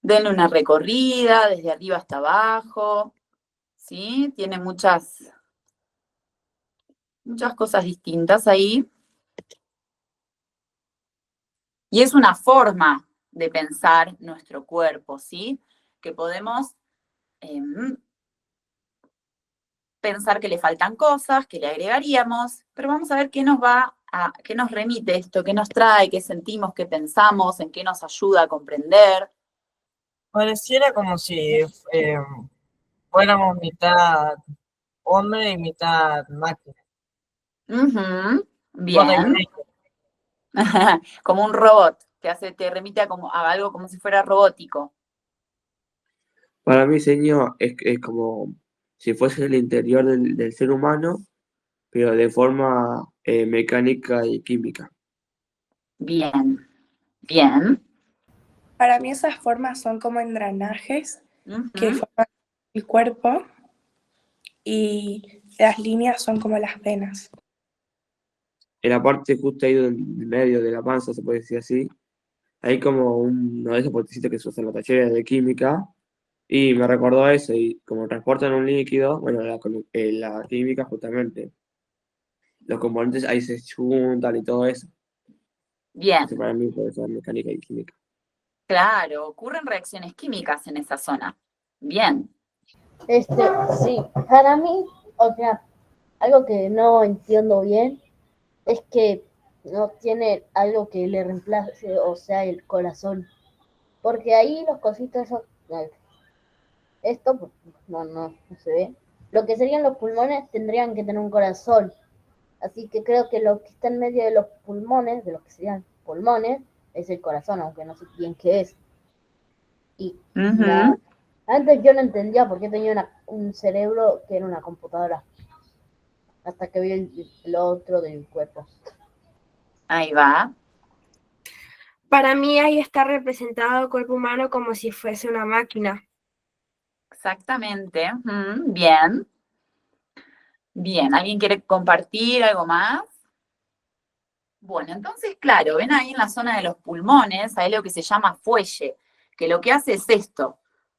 Denle una recorrida desde arriba hasta abajo, ¿sí? Tiene muchas cosas distintas ahí. Y es una forma de pensar nuestro cuerpo, ¿sí? Que podemos pensar que le faltan cosas, que le agregaríamos, pero vamos a ver qué qué nos remite esto, qué nos trae, qué sentimos, qué pensamos, en qué nos ayuda a comprender. Pareciera como si fuéramos mitad hombre y mitad máquina. Bien. Como un robot, te remite a algo como si fuera robótico. Para mí, señor, es como si fuese el interior del ser humano, pero de forma mecánica y química. Bien, bien. Para mí esas formas son como engranajes que Ujú. forman el cuerpo y las líneas son como las venas. En la parte justo ahí del medio de la panza, se puede decir así, hay como uno de esos potecitos que se usan en la talleres de química, y me recordó eso, y como transportan un líquido, bueno, la química justamente, los componentes ahí se juntan y todo eso. Bien, Eso para mí puede ser mecánica y química. claro, ocurren reacciones químicas en esa zona. Bien. Sí, para mí, o sea, algo que no entiendo bien es que no tiene algo que le reemplace, o sea, el corazón. Porque ahí los cositos, esto pues, no se ve. Lo que serían los pulmones tendrían que tener un corazón. Así que creo que lo que está en medio de los pulmones, de los que serían pulmones, es el corazón, aunque no sé bien qué es. Y Ujú. antes yo no entendía por qué tenía un cerebro que era una computadora. Hasta que vi el otro del cuerpo. Ahí va. Para mí ahí está representado el cuerpo humano como si fuese una máquina. Exactamente. Bien. Bien. ¿Alguien quiere compartir algo más? Bueno, entonces, claro, ven ahí en la zona de los pulmones, hay lo que se llama fuelle, que lo que hace es esto,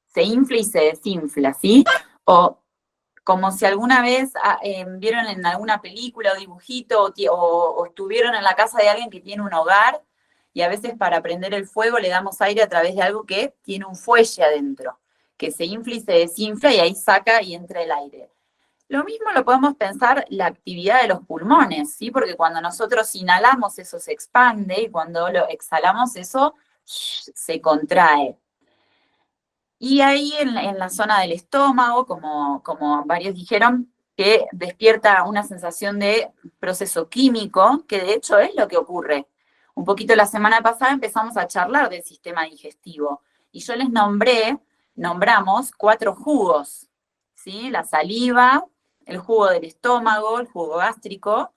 se infla y se desinfla, ¿sí? O como si alguna vez vieron en alguna película o dibujito o estuvieron en la casa de alguien que tiene un hogar y a veces para prender el fuego le damos aire a través de algo que tiene un fuelle adentro, que se infla y se desinfla y ahí saca y entra el aire. Lo mismo lo podemos pensar la actividad de los pulmones, ¿sí? Porque cuando nosotros inhalamos eso se expande y cuando lo exhalamos eso se contrae. Y ahí en la zona del estómago, como varios dijeron, que despierta una sensación de proceso químico, que de hecho es lo que ocurre. Un poquito la semana pasada empezamos a charlar del sistema digestivo y yo les nombramos 4 jugos, ¿sí? La saliva, el jugo del estómago, el jugo gástrico,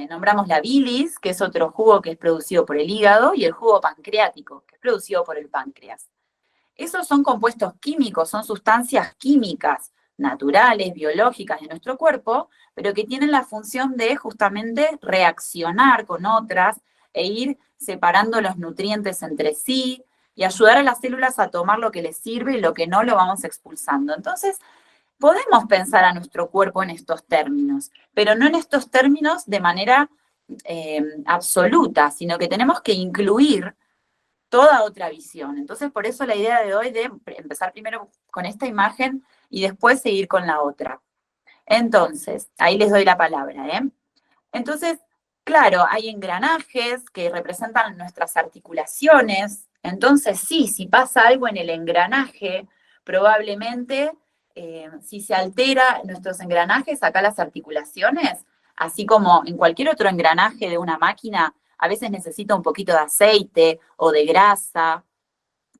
nombramos la bilis, que es otro jugo que es producido por el hígado, y el jugo pancreático, que es producido por el páncreas. Esos son compuestos químicos, son sustancias químicas naturales, biológicas de nuestro cuerpo, pero que tienen la función de justamente reaccionar con otras e ir separando los nutrientes entre sí y ayudar a las células a tomar lo que les sirve y lo que no lo vamos expulsando. Entonces, podemos pensar a nuestro cuerpo en estos términos, pero no en estos términos de manera absoluta, sino que tenemos que incluir toda otra visión. Entonces, por eso la idea de hoy de empezar primero con esta imagen y después seguir con la otra. Entonces, ahí les doy la palabra, ¿eh? Entonces, claro, hay engranajes que representan nuestras articulaciones. Entonces, sí, si pasa algo en el engranaje, probablemente, si se altera nuestros engranajes, acá las articulaciones, así como en cualquier otro engranaje de una máquina, a veces necesita un poquito de aceite o de grasa,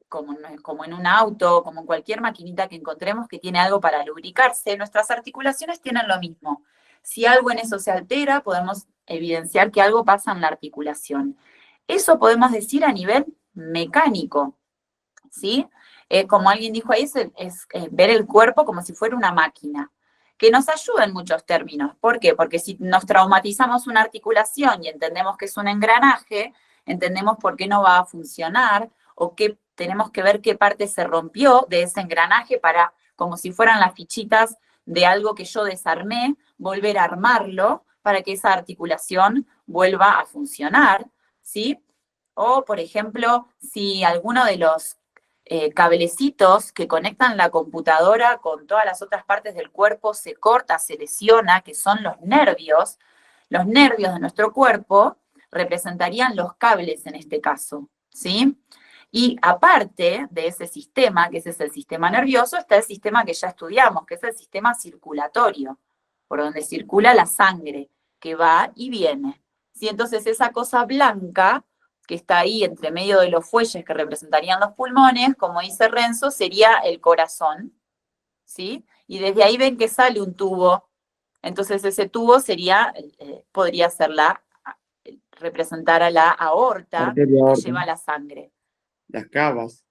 como en un auto, como en cualquier maquinita que encontremos que tiene algo para lubricarse, nuestras articulaciones tienen lo mismo. Si algo en eso se altera, podemos evidenciar que algo pasa en la articulación. Eso podemos decir a nivel mecánico, ¿sí? Como alguien dijo ahí, es ver el cuerpo como si fuera una máquina, que nos ayuda en muchos términos. ¿Por qué? Porque si nos traumatizamos una articulación y entendemos que es un engranaje, entendemos por qué no va a funcionar o qué tenemos que ver qué parte se rompió de ese engranaje para, como si fueran las fichitas de algo que yo desarmé, volver a armarlo para que esa articulación vuelva a funcionar, ¿sí? O, por ejemplo, si alguno de los cablecitos que conectan la computadora con todas las otras partes del cuerpo se corta, se lesiona, que son los nervios de nuestro cuerpo representarían los cables en este caso, ¿sí? Y aparte de ese sistema, que ese es el sistema nervioso, está el sistema que ya estudiamos, que es el sistema circulatorio, por donde circula la sangre, que va y viene. ¿Sí? Entonces esa cosa blanca que está ahí entre medio de los fuelles que representarían los pulmones, como dice Renzo, sería el corazón, ¿sí? Y desde ahí ven que sale un tubo. Entonces ese tubo sería, podría ser representar a la aorta que lleva la sangre. Las cavas.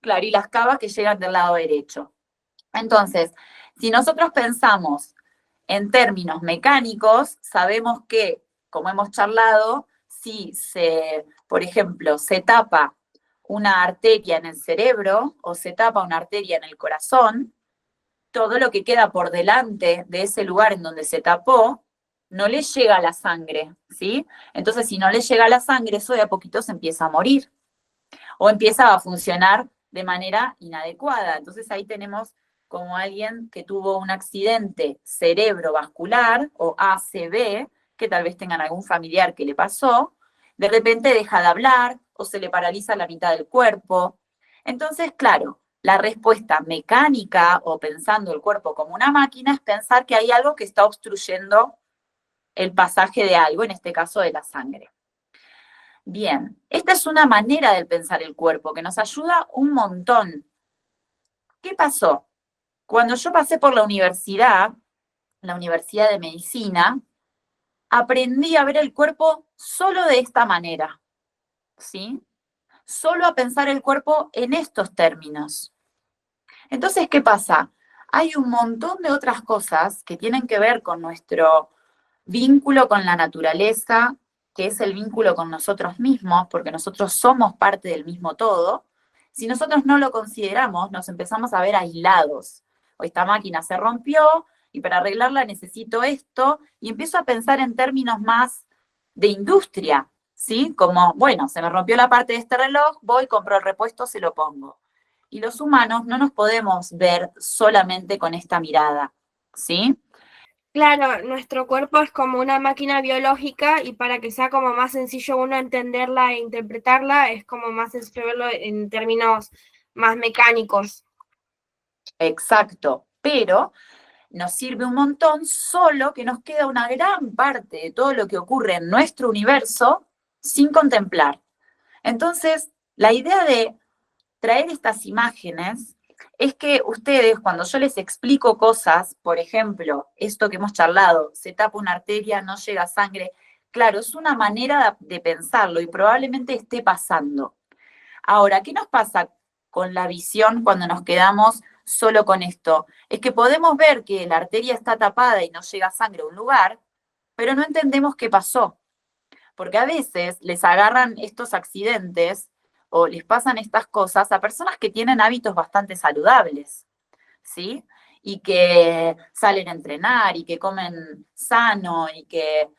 Claro, y las cavas que llegan del lado derecho. Entonces, si nosotros pensamos en términos mecánicos, sabemos que, como hemos charlado, si por ejemplo, se tapa una arteria en el cerebro o se tapa una arteria en el corazón, todo lo que queda por delante de ese lugar en donde se tapó, no le llega la sangre, ¿sí? Entonces, si no le llega la sangre, eso de a poquito se empieza a morir o empieza a funcionar de manera inadecuada. Entonces, ahí tenemos como alguien que tuvo un accidente cerebrovascular o ACV, que tal vez tengan algún familiar que le pasó, de repente deja de hablar o se le paraliza la mitad del cuerpo. Entonces, claro, la respuesta mecánica o pensando el cuerpo como una máquina es pensar que hay algo que está obstruyendo el pasaje de algo, en este caso de la sangre. Bien, esta es una manera de pensar el cuerpo que nos ayuda un montón. ¿Qué pasó? Cuando yo pasé por la universidad de medicina, aprendí a ver el cuerpo solo de esta manera, ¿sí? Solo a pensar el cuerpo en estos términos. Entonces, ¿qué pasa? Hay un montón de otras cosas que tienen que ver con nuestro vínculo con la naturaleza, que es el vínculo con nosotros mismos, porque nosotros somos parte del mismo todo. Si nosotros no lo consideramos, nos empezamos a ver aislados. O esta máquina se rompió y para arreglarla necesito esto, y empiezo a pensar en términos más de industria, ¿sí? Como, bueno, se me rompió la parte de este reloj, voy, compro el repuesto, se lo pongo. Y los humanos no nos podemos ver solamente con esta mirada, ¿sí? Claro, nuestro cuerpo es como una máquina biológica y para que sea como más sencillo uno entenderla e interpretarla, es como más sencillo verlo en términos más mecánicos. Exacto, pero nos sirve un montón, solo que nos queda una gran parte de todo lo que ocurre en nuestro universo sin contemplar. Entonces, la idea de traer estas imágenes es que ustedes, cuando yo les explico cosas, por ejemplo, esto que hemos charlado, se tapa una arteria, no llega sangre, claro, es una manera de pensarlo y probablemente esté pasando. Ahora, ¿qué nos pasa con la visión cuando nos quedamos solo con esto? Es que podemos ver que la arteria está tapada y no llega sangre a un lugar, pero no entendemos qué pasó. Porque a veces les agarran estos accidentes o les pasan estas cosas a personas que tienen hábitos bastante saludables, ¿sí? Y que salen a entrenar y que comen sano y que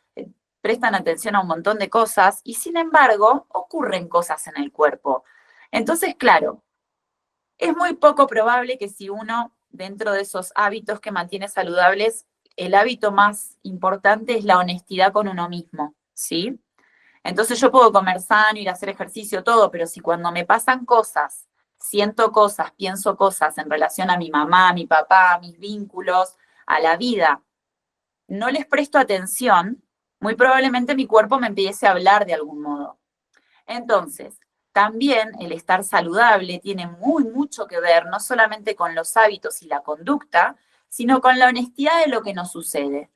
prestan atención a un montón de cosas y sin embargo ocurren cosas en el cuerpo. Entonces, claro, es muy poco probable que si uno, dentro de esos hábitos que mantiene saludables, el hábito más importante es la honestidad con uno mismo, ¿sí? Entonces yo puedo comer sano, ir a hacer ejercicio, todo, pero si cuando me pasan cosas, siento cosas, pienso cosas en relación a mi mamá, a mi papá, a mis vínculos, a la vida, no les presto atención, muy probablemente mi cuerpo me empiece a hablar de algún modo. Entonces, también el estar saludable tiene mucho que ver, no solamente con los hábitos y la conducta, sino con la honestidad de lo que nos sucede.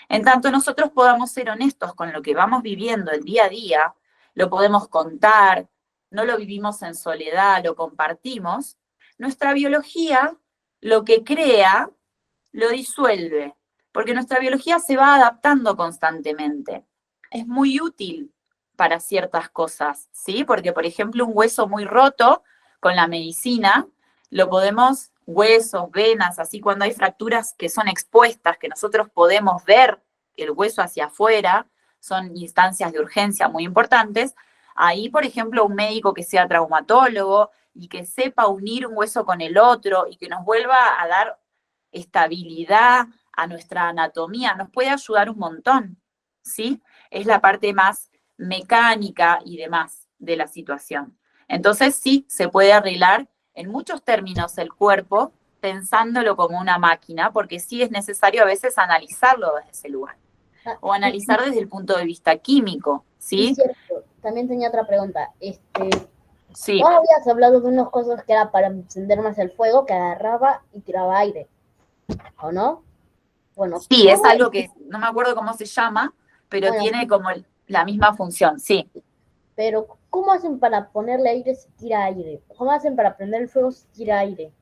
En tanto nosotros podamos ser honestos con lo que vamos viviendo el día a día, lo podemos contar, no lo vivimos en soledad, lo compartimos, nuestra biología lo que crea lo disuelve, porque nuestra biología se va adaptando constantemente. Es muy útil para ciertas cosas, ¿sí? Porque, por ejemplo, un hueso muy roto, con la medicina, lo podemos, huesos, venas, así cuando hay fracturas que son expuestas, que nosotros podemos ver el hueso hacia afuera, son instancias de urgencia muy importantes. Ahí, por ejemplo, un médico que sea traumatólogo y que sepa unir un hueso con el otro y que nos vuelva a dar estabilidad a nuestra anatomía, nos puede ayudar un montón, ¿sí? Es la parte más mecánica y demás de la situación. Entonces, sí, se puede arreglar en muchos términos el cuerpo pensándolo como una máquina, porque sí es necesario a veces analizarlo desde ese lugar, o analizar desde el punto de vista químico, Sí, ¿sí? cierto. También tenía otra pregunta. Sí. Vos habías hablado de unas cosas que era para encender más el fuego, que agarraba y tiraba aire, ¿o no? Bueno, Sí, es algo que no me acuerdo cómo se llama, pero Bueno, tiene como la misma función, sí. pero ¿cómo hacen para ponerle aire si tira aire? ¿Cómo hacen para prender el fuego si tira aire?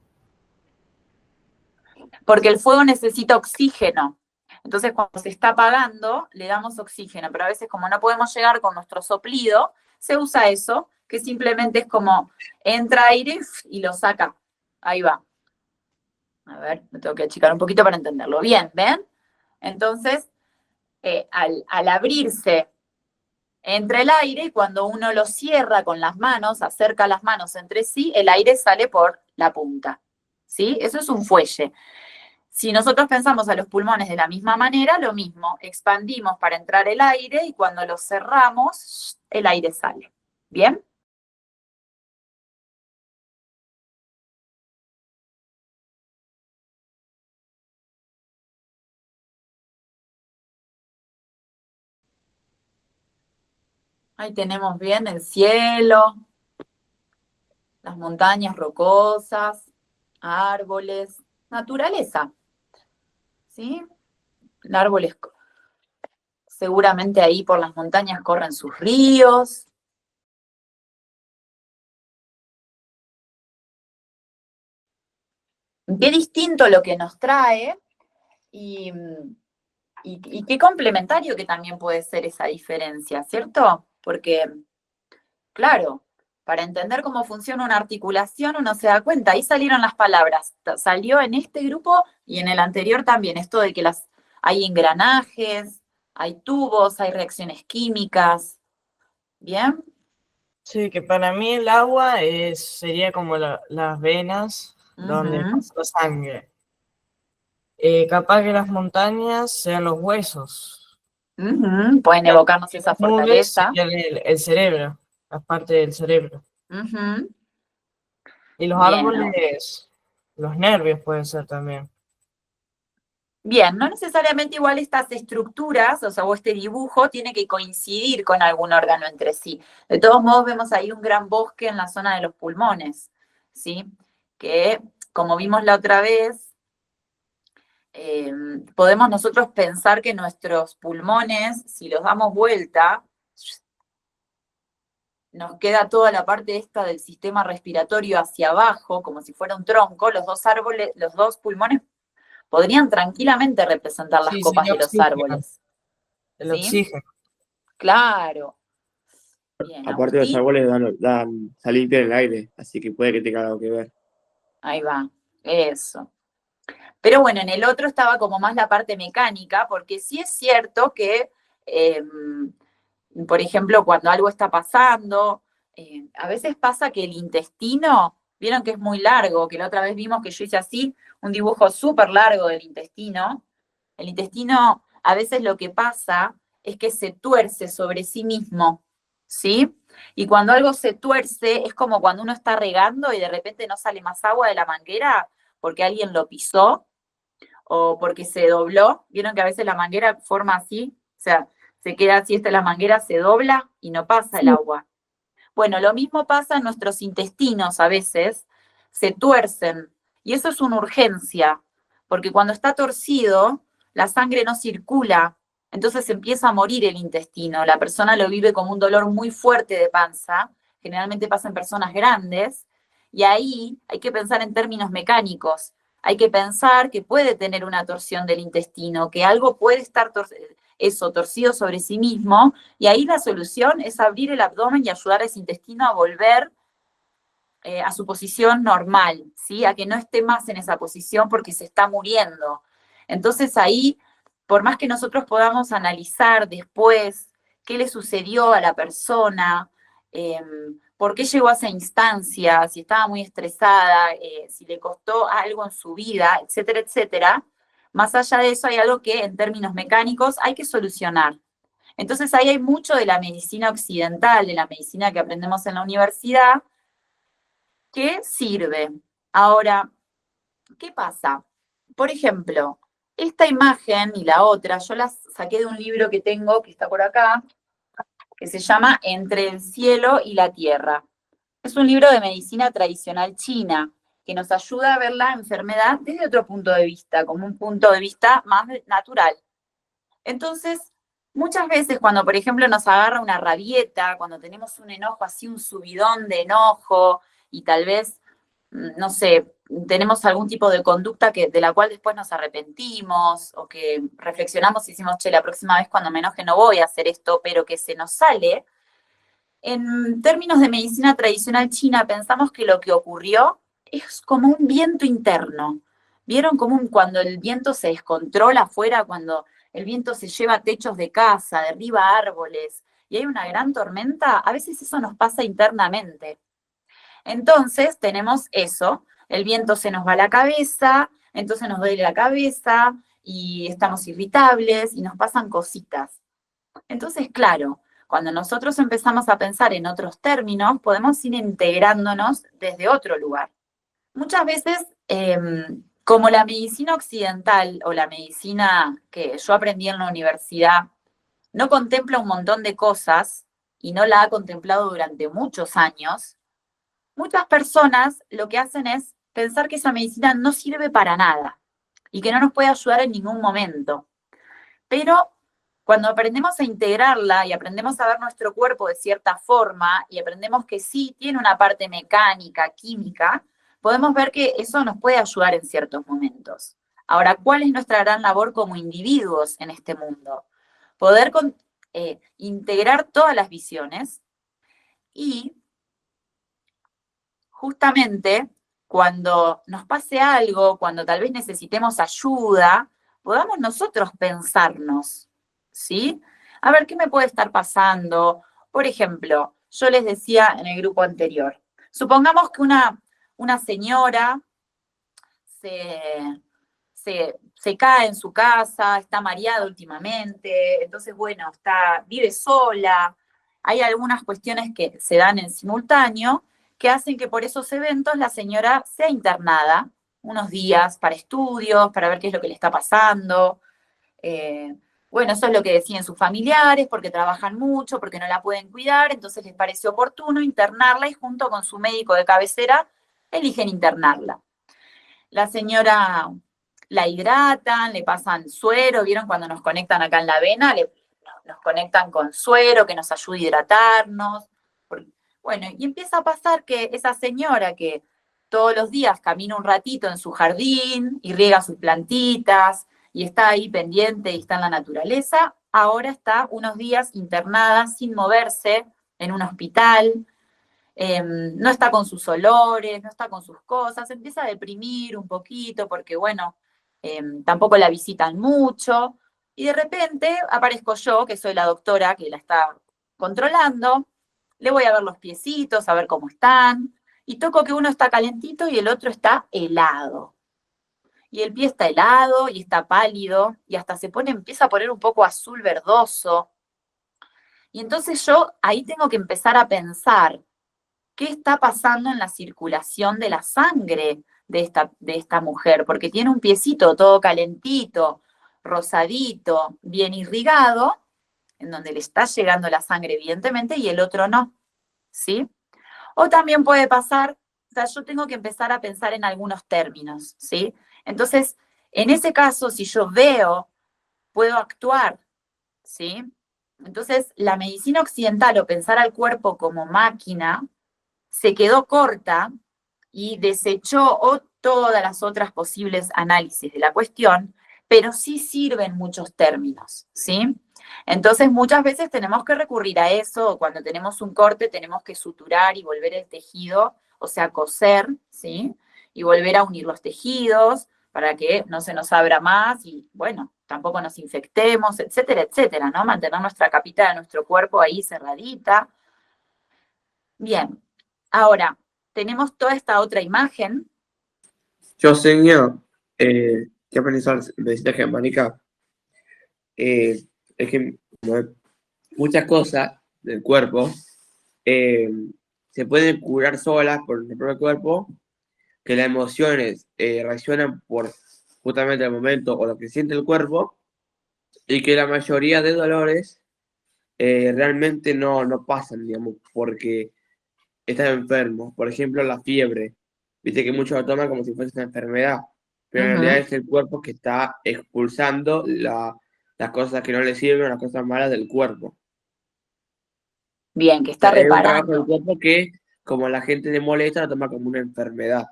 Porque el fuego necesita oxígeno. Entonces, cuando se está apagando, le damos oxígeno, pero a veces como no podemos llegar con nuestro soplido, se usa eso, que simplemente es como entra aire y lo saca. Ahí va. A ver, me tengo que achicar un poquito para entenderlo. Bien, ¿ven? Entonces, al abrirse entra el aire y cuando uno lo cierra con las manos, acerca las manos entre sí, el aire sale por la punta. ¿Sí? Eso es un fuelle. Si nosotros pensamos a los pulmones de la misma manera, lo mismo, expandimos para entrar el aire y cuando lo cerramos, el aire sale. ¿Bien? Ahí tenemos bien el cielo, las montañas rocosas, árboles, naturaleza. ¿Sí? Árboles, seguramente ahí por las montañas corren sus ríos. Qué distinto lo que nos trae y qué complementario que también puede ser esa diferencia, ¿cierto? Porque, claro, para entender cómo funciona una articulación uno se da cuenta, ahí salieron las palabras, salió en este grupo y en el anterior también, esto de que hay engranajes, hay tubos, hay reacciones químicas, ¿bien? Sí, que para mí el agua sería como las venas donde pasa la sangre. Capaz que las montañas sean los huesos. Pueden evocarnos esa Las nubes fortaleza. serían el cerebro, las partes del cerebro. Y los Bien, árboles, los nervios pueden ser también. Bien, no necesariamente igual estas estructuras, o sea, o este dibujo tiene que coincidir con algún órgano entre sí. De todos modos, vemos ahí un gran bosque en la zona de los pulmones, ¿sí? Que, como vimos la otra vez, podemos nosotros pensar que nuestros pulmones, si los damos vuelta, nos queda toda la parte esta del sistema respiratorio hacia abajo, como si fuera un tronco, los dos pulmones podrían tranquilamente representar las Sí, copas sería de los oxígeno. árboles. El ¿Sí? oxígeno. Claro. Bien, Aparte los Agustín. árboles limpian el aire, así que puede que tenga algo que ver. Ahí va, eso. Pero bueno, en el otro estaba como más la parte mecánica, porque sí es cierto que, por ejemplo, cuando algo está pasando, a veces pasa que el intestino, vieron que es muy largo, que la otra vez vimos que yo hice así, un dibujo súper largo del intestino. El intestino, a veces lo que pasa es que se tuerce sobre sí mismo, ¿sí? Y cuando algo se tuerce, es como cuando uno está regando y de repente no sale más agua de la manguera porque alguien lo pisó o porque se dobló. Vieron que a veces la manguera forma así, o sea, se queda así, la manguera se dobla y no pasa el agua. Bueno, lo mismo pasa en nuestros intestinos a veces, se tuercen y eso es una urgencia, porque cuando está torcido, la sangre no circula, entonces empieza a morir el intestino. La persona lo vive como un dolor muy fuerte de panza, generalmente pasa en personas grandes, y ahí hay que pensar en términos mecánicos. Hay que pensar que puede tener una torsión del intestino, que algo puede estar torcido sobre sí mismo, y ahí la solución es abrir el abdomen y ayudar a ese intestino a volver a su posición normal, ¿sí? A que no esté más en esa posición porque se está muriendo. Entonces ahí, por más que nosotros podamos analizar después qué le sucedió a la persona, por qué llegó a esa instancia, si estaba muy estresada, si le costó algo en su vida, etcétera, etcétera, más allá de eso hay algo que en términos mecánicos hay que solucionar. Entonces ahí hay mucho de la medicina occidental, de la medicina que aprendemos en la universidad, que sirve. Ahora, ¿qué pasa? Por ejemplo, esta imagen y la otra, yo las saqué de un libro que tengo, que está por acá, que se llama Entre el cielo y la tierra. Es un libro de medicina tradicional china, que nos ayuda a ver la enfermedad desde otro punto de vista, como un punto de vista más natural. Entonces, muchas veces cuando, por ejemplo, nos agarra una rabieta, cuando tenemos un enojo así, un subidón de enojo, y tal vez, no sé, tenemos algún tipo de conducta de la cual después nos arrepentimos, o que reflexionamos y decimos, che, la próxima vez cuando me enoje no voy a hacer esto, pero que se nos sale. En términos de medicina tradicional china, pensamos que lo que ocurrió es como un viento interno. ¿Vieron cuando el viento se descontrola afuera, cuando el viento se lleva techos de casa, derriba árboles y hay una gran tormenta? A veces eso nos pasa internamente. Entonces tenemos eso, el viento se nos va a la cabeza, entonces nos duele la cabeza y estamos irritables y nos pasan cositas. Entonces, claro, cuando nosotros empezamos a pensar en otros términos, podemos ir integrándonos desde otro lugar. Muchas veces, como la medicina occidental o la medicina que yo aprendí en la universidad, no contempla un montón de cosas y no la ha contemplado durante muchos años, muchas personas lo que hacen es pensar que esa medicina no sirve para nada y que no nos puede ayudar en ningún momento. Pero cuando aprendemos a integrarla y aprendemos a ver nuestro cuerpo de cierta forma y aprendemos que sí tiene una parte mecánica, química, podemos ver que eso nos puede ayudar en ciertos momentos. Ahora, ¿cuál es nuestra gran labor como individuos en este mundo? Poder integrar todas las visiones y justamente cuando nos pase algo, cuando tal vez necesitemos ayuda, podamos nosotros pensarnos, ¿sí? A ver, ¿qué me puede estar pasando? Por ejemplo, yo les decía en el grupo anterior, supongamos que una señora se cae en su casa, está mareada últimamente, entonces, bueno, vive sola, hay algunas cuestiones que se dan en simultáneo que hacen que por esos eventos la señora sea internada unos días para estudios, para ver qué es lo que le está pasando. Bueno, eso es lo que deciden sus familiares, porque trabajan mucho, porque no la pueden cuidar, entonces les parece oportuno internarla y junto con su médico de cabecera eligen internarla. La señora la hidratan, le pasan suero, ¿vieron cuando nos conectan acá en la vena? Nos conectan con suero que nos ayuda a hidratarnos. Bueno, y empieza a pasar que esa señora que todos los días camina un ratito en su jardín y riega sus plantitas y está ahí pendiente y está en la naturaleza, ahora está unos días internada sin moverse en un hospital, no está con sus olores, no está con sus cosas, empieza a deprimir un poquito porque, bueno, tampoco la visitan mucho, y de repente aparezco yo, que soy la doctora que la está controlando, le voy a ver los piecitos, a ver cómo están, y toco que uno está calentito y el otro está helado. Y el pie está helado y está pálido, y hasta empieza a poner un poco azul verdoso. Y entonces yo ahí tengo que empezar a pensar qué está pasando en la circulación de la sangre de esta mujer, porque tiene un piecito todo calentito, rosadito, bien irrigado, en donde le está llegando la sangre, evidentemente, y el otro no, ¿sí? O también puede pasar, o sea, yo tengo que empezar a pensar en algunos términos, ¿sí? Entonces, en ese caso, si yo veo, puedo actuar, ¿sí? Entonces, la medicina occidental o pensar al cuerpo como máquina se quedó corta y desechó todas las otras posibles análisis de la cuestión, pero sí sirven muchos términos, ¿sí? Entonces, muchas veces tenemos que recurrir a eso, o cuando tenemos un corte tenemos que suturar y volver el tejido, o sea, coser, ¿sí? Y volver a unir los tejidos para que no se nos abra más y, bueno, tampoco nos infectemos, etcétera, etcétera, ¿no? Mantener nuestra capita de nuestro cuerpo ahí cerradita. Bien, ahora, tenemos toda esta otra imagen. Yo, señor, ¿qué aprendizaje medicina germánica? Es que como hay muchas cosas del cuerpo se pueden curar solas por el propio cuerpo, que las emociones reaccionan por justamente el momento o lo que siente el cuerpo, y que la mayoría de dolores realmente no pasan, digamos, porque estás enfermo. Por ejemplo, la fiebre. Viste que muchos lo toman como si fuese una enfermedad, pero en realidad es el cuerpo que está expulsando las cosas que no le sirven, las cosas malas del cuerpo. Bien, que O está sea, es un trabajo del reparando. cuerpo que, como a la gente le molesta, lo toma como una enfermedad.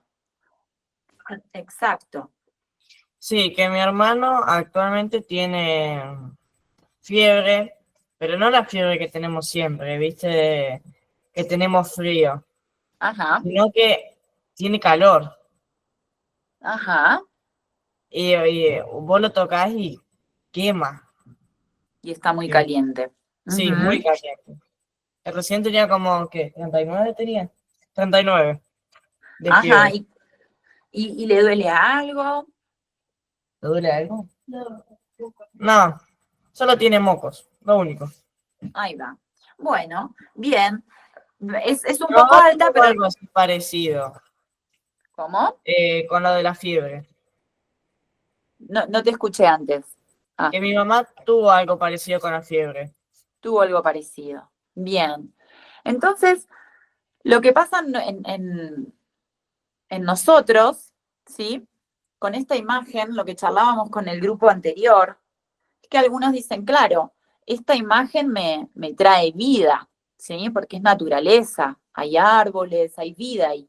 Exacto. Sí, que mi hermano actualmente tiene fiebre, pero no la fiebre que tenemos siempre, ¿viste? Que tenemos frío, Ajá, sino que tiene calor. ajá. Y vos lo tocas y quema. Y está muy Quema. caliente. Sí, muy Ujú. caliente. El recién tenía como, ¿qué? ¿39 tenía? 39 de Ajá, fiebre. y le duele algo. ¿Te duele algo? No, solo tiene mocos, lo único. Ahí va. Bueno, bien. Es un poco Yo alta, tengo pero algo así parecido ¿cómo? con lo de la fiebre. No te escuché antes. Ah, Que mi mamá tuvo algo parecido con la fiebre. tuvo algo parecido. Bien. Entonces, lo que pasa en nosotros, ¿sí? Con esta imagen, lo que charlábamos con el grupo anterior, es que algunos dicen, claro, esta imagen me trae vida, ¿sí? Porque es naturaleza, hay árboles, hay vida ahí.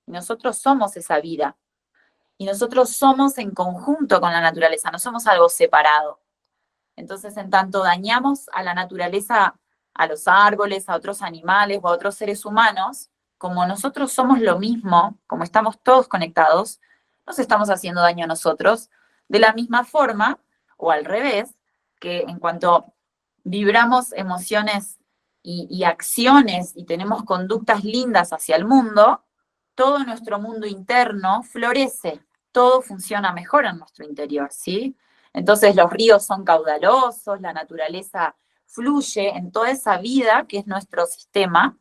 Y nosotros somos esa vida. Y nosotros somos en conjunto con la naturaleza, no somos algo separado. Entonces, en tanto dañamos a la naturaleza, a los árboles, a otros animales o a otros seres humanos, como nosotros somos lo mismo, como estamos todos conectados, nos estamos haciendo daño a nosotros de la misma forma, o al revés, que en cuanto vibramos emociones y acciones y tenemos conductas lindas hacia el mundo, todo nuestro mundo interno florece, todo funciona mejor en nuestro interior, ¿sí? Entonces los ríos son caudalosos, la naturaleza fluye en toda esa vida que es nuestro sistema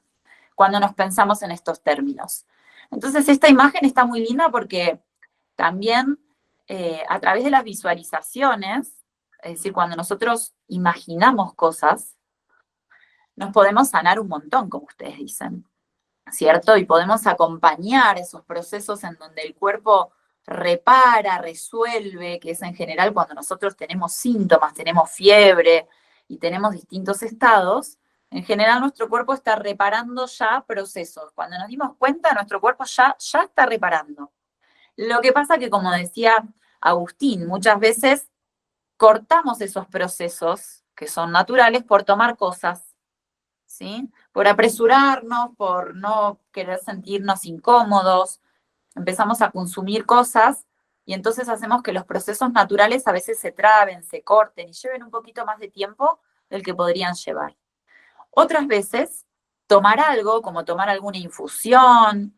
cuando nos pensamos en estos términos. Entonces esta imagen está muy linda porque también a través de las visualizaciones, es decir, cuando nosotros imaginamos cosas, nos podemos sanar un montón, como ustedes dicen, ¿cierto? Y podemos acompañar esos procesos en donde el cuerpo repara, resuelve, que es en general cuando nosotros tenemos síntomas, tenemos fiebre y tenemos distintos estados, en general nuestro cuerpo está reparando ya procesos. Cuando nos dimos cuenta, nuestro cuerpo ya está reparando. Lo que pasa que, como decía Agustín, muchas veces cortamos esos procesos que son naturales por tomar cosas, ¿sí? Por apresurarnos, por no querer sentirnos incómodos, empezamos a consumir cosas y entonces hacemos que los procesos naturales a veces se traben, se corten y lleven un poquito más de tiempo del que podrían llevar. Otras veces, tomar algo, como tomar alguna infusión,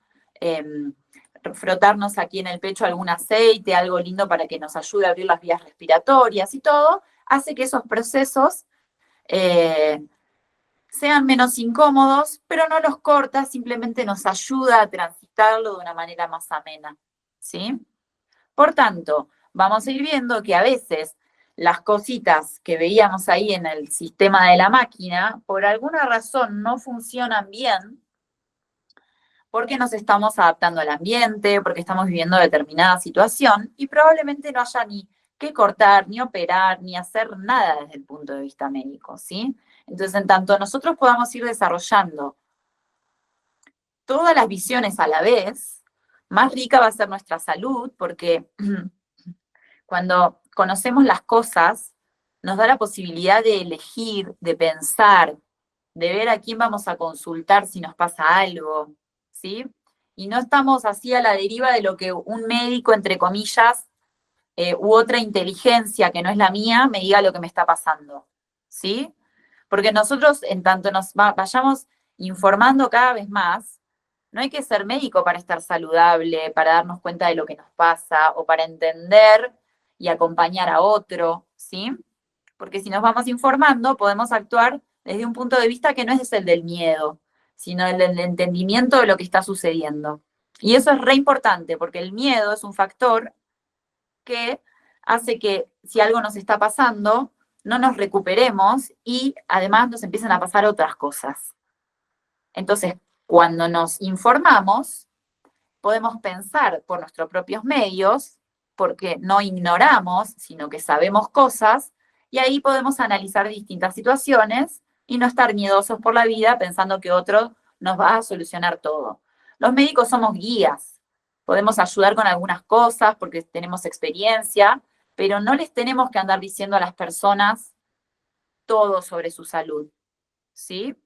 frotarnos aquí en el pecho algún aceite, algo lindo para que nos ayude a abrir las vías respiratorias y todo, hace que esos procesos sean menos incómodos, pero no los corta, simplemente nos ayuda a transitarlo de una manera más amena, ¿sí? Por tanto, vamos a ir viendo que a veces las cositas que veíamos ahí en el sistema de la máquina, por alguna razón no funcionan bien, porque nos estamos adaptando al ambiente, porque estamos viviendo determinada situación y probablemente no haya ni que cortar, ni operar, ni hacer nada desde el punto de vista médico, ¿sí? Entonces, en tanto nosotros podamos ir desarrollando todas las visiones a la vez, más rica va a ser nuestra salud, porque cuando conocemos las cosas, nos da la posibilidad de elegir, de pensar, de ver a quién vamos a consultar si nos pasa algo, ¿sí? y no estamos así a la deriva de lo que un médico, entre comillas, u otra inteligencia que no es la mía, me diga lo que me está pasando, ¿sí? Porque nosotros, en tanto nos vayamos informando cada vez más, no hay que ser médico para estar saludable, para darnos cuenta de lo que nos pasa o para entender y acompañar a otro, ¿sí? Porque si nos vamos informando, podemos actuar desde un punto de vista que no es el del miedo, sino el del entendimiento de lo que está sucediendo. Y eso es re importante, porque el miedo es un factor que hace que si algo nos está pasando, no nos recuperemos y además nos empiezan a pasar otras cosas. Entonces, cuando nos informamos, podemos pensar por nuestros propios medios, porque no ignoramos, sino que sabemos cosas, y ahí podemos analizar distintas situaciones y no estar miedosos por la vida pensando que otro nos va a solucionar todo. Los médicos somos guías, podemos ayudar con algunas cosas porque tenemos experiencia, pero no les tenemos que andar diciendo a las personas todo sobre su salud, ¿sí?